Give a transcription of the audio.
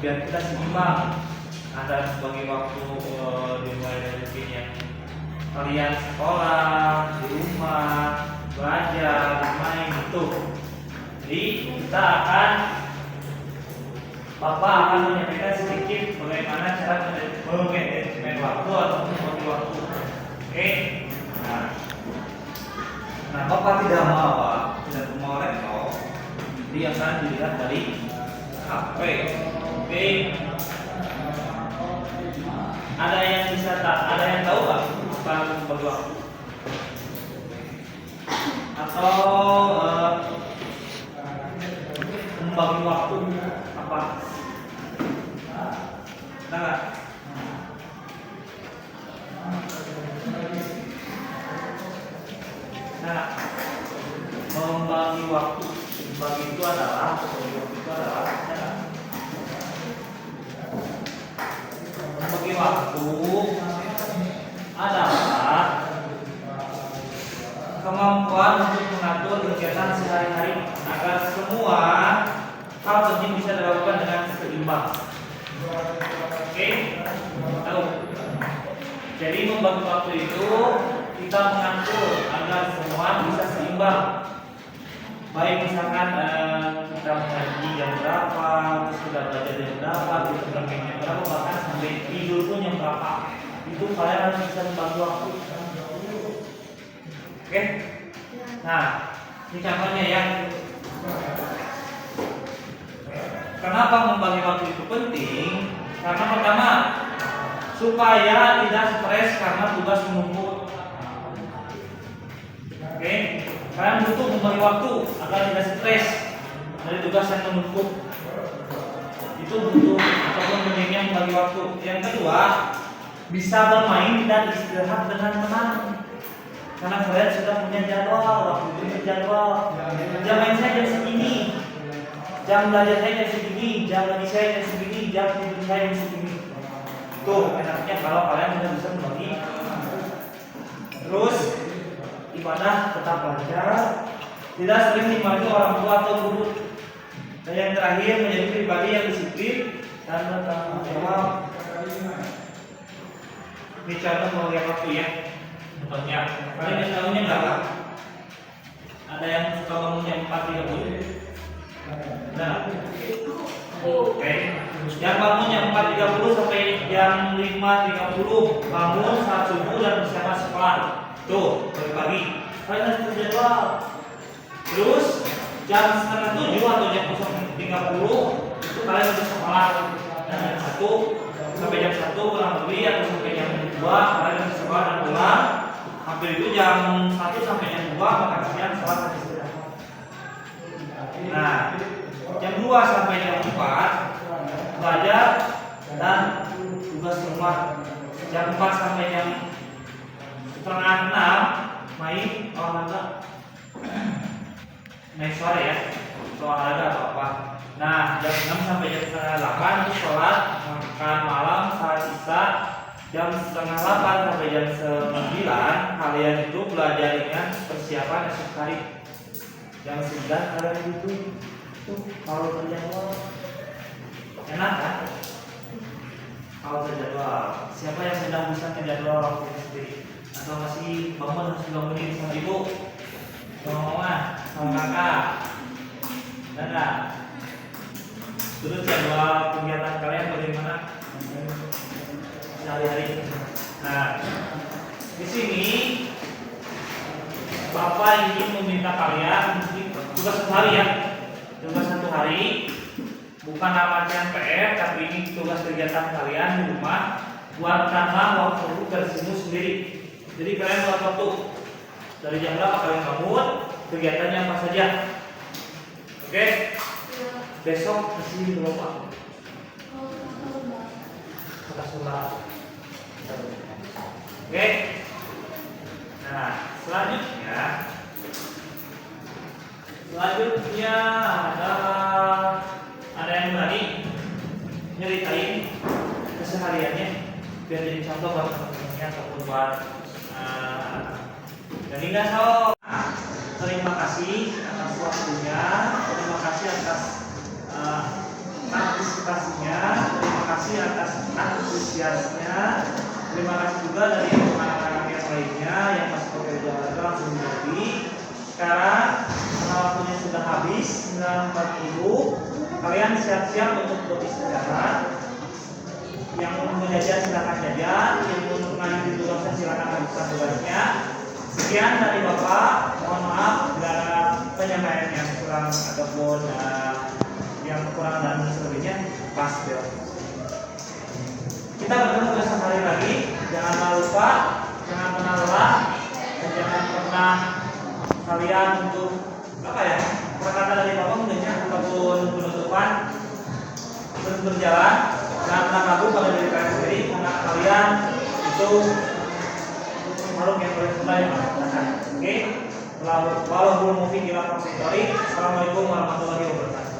biar kita seimbang. Ada bagi waktu dimulai dari mungkin yang kalian sekolah, di rumah, belajar, bermain gitu. Jadi kita akan Bapak akan menyampaikan sedikit bagaimana cara manajemen waktu atau membagi waktu. Oke. Nah, Bapak tidak mau laptop, jadi akan dilihat dari HP. Oke. Ada yang tahu nggak tentang membagi waktu? Atau membagi waktu apa? Nah, membagi waktu itu adalah membagi waktu adalah kemampuan untuk mengatur kegiatan sehari-hari agar semua hal penting bisa dilakukan dengan seimbang. Oke, tahu? Jadi membagi waktu itu kita mengatur agar semua bisa seimbang. Baik misalkan kita mengaji jam berapa, terus kita belajar jam berapa, kita bermain jam berapa, bahkan sampai tidur pun jam berapa. Itu kalian harus bisa membagi waktu. Oke? Nah, ini contohnya ya. Kenapa membagi waktu itu penting? Karena pertama, supaya tidak stres karena tugas menumpuk. Oke, kalian butuh membagi waktu agar tidak stres dari tugas yang menumpuk. Itu butuh ataupun pentingnya membagi waktu. Yang kedua, bisa bermain dan istirahat dengan tenang. Karena kalian sudah punya jadwal, waktu itu jadwal. Jam main saya jam segini, jam belajar saya jam segini, jam lagi saya jam segini, jam tidur saya jam segini. Tuh enaknya kalau kalian sudah bisa membagi. Terus ibadah tetap lancar, tidak sering dimarahi orang tua atau guru. Dan yang terakhir menjadi pribadi yang disiplin dan bertanggung jawab. Ini contoh membagi waktu ya. Contohnya, kalian yang tahunya berapa? Ada yang suka bangunnya 4.30? Nah, oke. Yang bangunnya 4.30 sampai jam 5.30 bangun saat subuh dan bersiap sekolah. Tuh, pagi. Kalian harus berjadwal. Terus jam 6.30 atau jam 0.30 itu kalian harus sekolah. Dan jam 1 sampai jam 1 kurang lebih atau sampai jam 2 kalian harus sekolah dan pulang. Hampir itu jam 1 sampai jam 2 makan siang sholat dan istirahat. Nah, jam 2 sampai jam 4 belajar dan tugas rumah. Jam 4 sampai jam setengah 6 main olahraga. Main sore ya, olahraga atau apa. Nah, jam 6 sampai jam setengah 8 itu sholat, makan malam, salat isya. Jam setengah 8 sampai jam 9 kalian itu belajar dengan persiapan esok hari. Jam 9 kalian itu tuh kalau terjadwal enak kan? Kalau terjadwal, siapa yang sedang bisa menjadwal waktu sendiri atau masih bangun harus bangunin sama ibu, sama mama, sama kakak, dan terus jadwal kegiatan kalian bagaimana sehari-hari. Nah, di sini Bapak ingin meminta kalian tugas satu hari ya, tugas satu hari, bukan namanya PR, tapi ini tugas kegiatan kalian di rumah. Buat tambah waktu versimu sendiri. Jadi kalian buat waktu dari jam berapa kalian bangun, kegiatannya apa saja. Oke? Besok kesini dulu Pak. Kota Sumbawa. Oke. Nah, selanjutnya ada yang berani nyeritain kesehariannya biar jadi contoh buat teman-temannya ataupun buat jadi nggak tahu. Terima kasih atas waktunya, terima kasih atas partisipasi partisipasinya, terima kasih atas antusiasnya, terima kasih juga dari anak-anak yang lainnya yang masih pakai olahraga langsung menjadi. Sekarang karena waktunya sudah habis 9.40, kalian siap-siap untuk beristirahat. Yang mau jajan silakan jajan, yang mau melanjutkan tugasnya silakan lanjutkan tugasnya. Sekian dari Bapak, mohon maaf bila ada penyampaian yang kurang ataupun yang kurang dan sebagainya. Pas ya. Kita bertemu besok hari lagi. Jangan lupa, jangan pernah lelah, dan jangan pernah kalian untuk apa ya? Perkata dari Bapak mudahnya ataupun penutupan berjalan. Jangan pernah ragu pada diri kalian sendiri karena kalian itu makhluk yang paling yang mengatakan. Oke, walau belum mungkin ila Assalamualaikum warahmatullahi wabarakatuh.